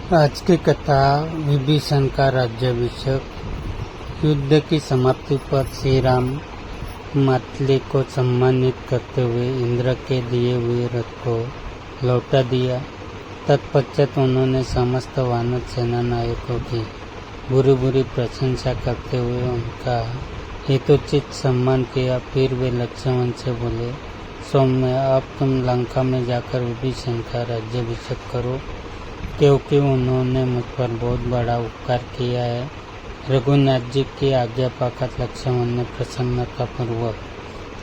आज की कथा विभीषण का राज्याभिषेक। युद्ध की समाप्ति पर श्री राम मातली को सम्मानित करते हुए इंद्र के दिए हुए रथ को लौटा दिया। तत्पश्चात उन्होंने समस्त वानर सेना नायकों की बुरी बुरी प्रशंसा करते हुए उनका यथोचित सम्मान किया। फिर वे लक्ष्मण से बोले, सौम्य, अब तुम लंका में जाकर विभीषण का राज्याभिषेक करो, क्योंकि उन्होंने मुझ पर बहुत बड़ा उपकार किया है। रघुनाथ जी की आज्ञा पाकर लक्ष्मण ने प्रसन्नतापूर्वक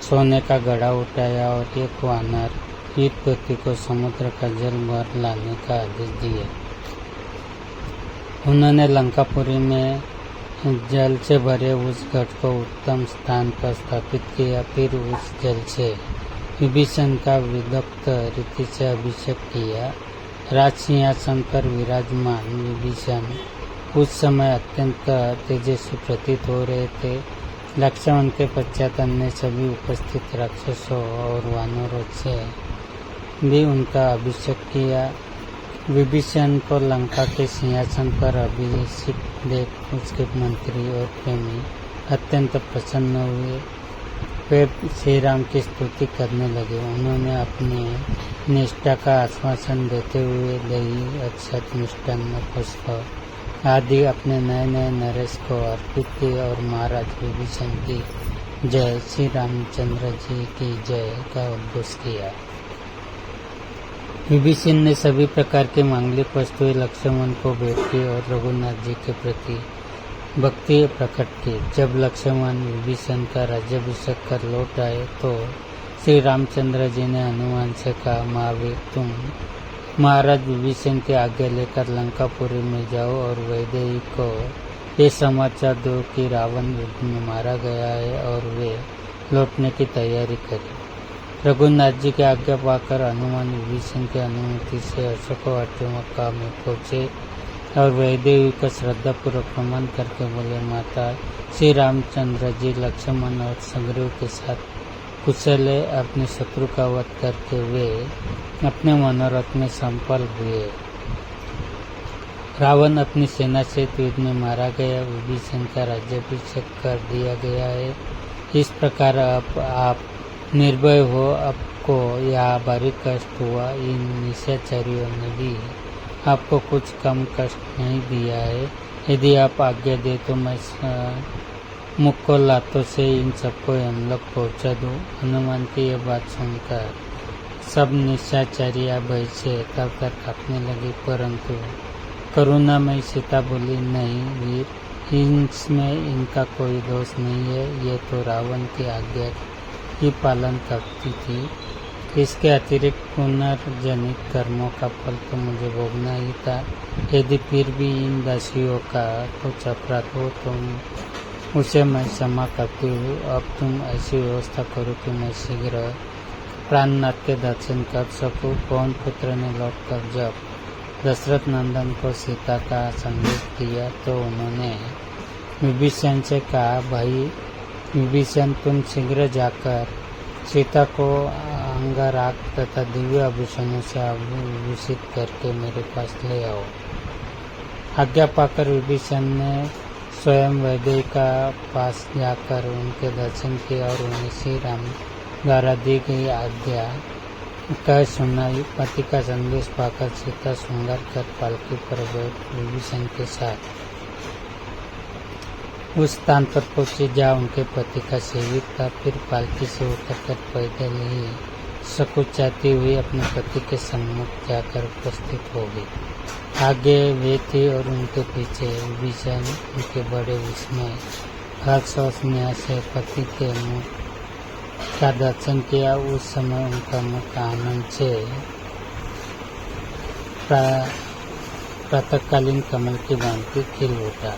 सोने का घड़ा उठाया और एक वानर वीरपति को समुद्र का जल भर लाने का आदेश दिया। उन्होंने लंकापुरी में जल से भरे उस घट को उत्तम स्थान पर स्थापित किया। फिर उस जल से विभीषण का विधिवत रीति से अभिषेक किया। राज सिंहासन पर विराजमान विभीषण उस समय अत्यंत तेजस्वी प्रतीत हो रहे थे। लक्ष्मण के पश्चात अन्य सभी उपस्थित राक्षसों और वानरों से भी उनका अभिषेक किया। विभीषण को लंका के सिंहासन पर अभिषेक देख उसके मंत्री और प्रेमी अत्यंत प्रसन्न हुए। वे श्री राम की स्तुति करने लगे। उन्होंने अपनी निष्ठा का आश्वासन देते हुए दही, अक्षत, मिष्टान्न, पुष्प आदि अपने नए नए नरेश को अर्पित किए और महाराज विभीषण की जय, श्री रामचंद्र जी की जय का उद्घोष किया। विभीषण ने सभी प्रकार के मांगलिक वस्तुएं लक्ष्मण को भेंट की और रघुनाथ जी के प्रति भक्ति प्रकट की। जब लक्ष्मण विभीषण का राज्याभिषेक कर लौट आए तो श्री रामचंद्र जी ने हनुमान से कहा, महावीर, तुम महाराज विभीषण की आज्ञा लेकर लंकापुरी में जाओ और वैदेही को ये समाचार दो कि रावण युद्ध में मारा गया है और वे लौटने की तैयारी करें। रघुनाथ जी की आज्ञा पाकर हनुमान विभीषण की अनुमति से अशोक वाटिका में पहुँचे और वैदेही को श्रद्धापूर्वक प्रणाम करके बोले, माता, श्री रामचंद्र जी लक्ष्मण और सुग्रीव के साथ कुशल है। अपने शत्रु का वध करके वे अपने मनोरथ में संपन्न हुए। रावण अपनी सेना से युद्ध में मारा गया। विभीषण का राज्याभिषेक कर दिया गया है। इस प्रकार अब आप निर्भय हो। आपको यह भारी कष्ट हुआ। इन निशाचरियों ने भी आपको कुछ कम कष्ट नहीं दिया है। यदि आप आज्ञा दे तो मैं मुक्को लातों से इन सबको हमलोग पहुँचा दूँ। हनुमान की यह बात सुनकर सब निशाचरिया भय से तर कांपने लगी, परंतु करुणामयी सीता बोली, नहीं वीर, इसमें इनका कोई दोष नहीं है। ये तो रावण की आज्ञा की पालन करती थी। इसके अतिरिक्त पुनर्जनित कर्मों का फल तो मुझे भोगना ही था। यदि फिर भी इन दासियों का कुछ अपराध हो तो उसे मैं क्षमा करती हूँ। अब तुम ऐसी व्यवस्था करो कि मैं शीघ्र प्राणनाथ के दर्शन कर सकूँ। पवन पुत्र ने लौटकर जब दशरथ नंदन को सीता का संदेश दिया तो उन्होंने विभीषण से कहा, भाई विभीषण, तुम शीघ्र जाकर सीता को अंगराग तथा दिव्य आभूषणों से आभूषित करके मेरे पास ले आओ। आज्ञा पाकर विभीषण ने स्वयं वैदेही का पास जाकर उनके दर्शन किया और उन्हें श्री राम द्वारा दी गई आज्ञा कह सुनाई। पति का संदेश पाकर सीता श्रृंगार कर पालकी पर बैठ विभीषण के साथ उस स्थान पर पहुंची जहाँ उनके पति का सेवित था। फिर पालकी से उतरकर पैदल ही सकुचाती हुई अपने पति के सम्मुख जाकर उपस्थित हो गई। आगे वे थे और उनके पीछे विभीषण। उनके बड़े विस्मय, हर्ष और स्नेह से पति के मुख का दर्शन किया। उस समय उनका मुख आनंद से प्रातःकालीन कमल की भांति खिल उठा।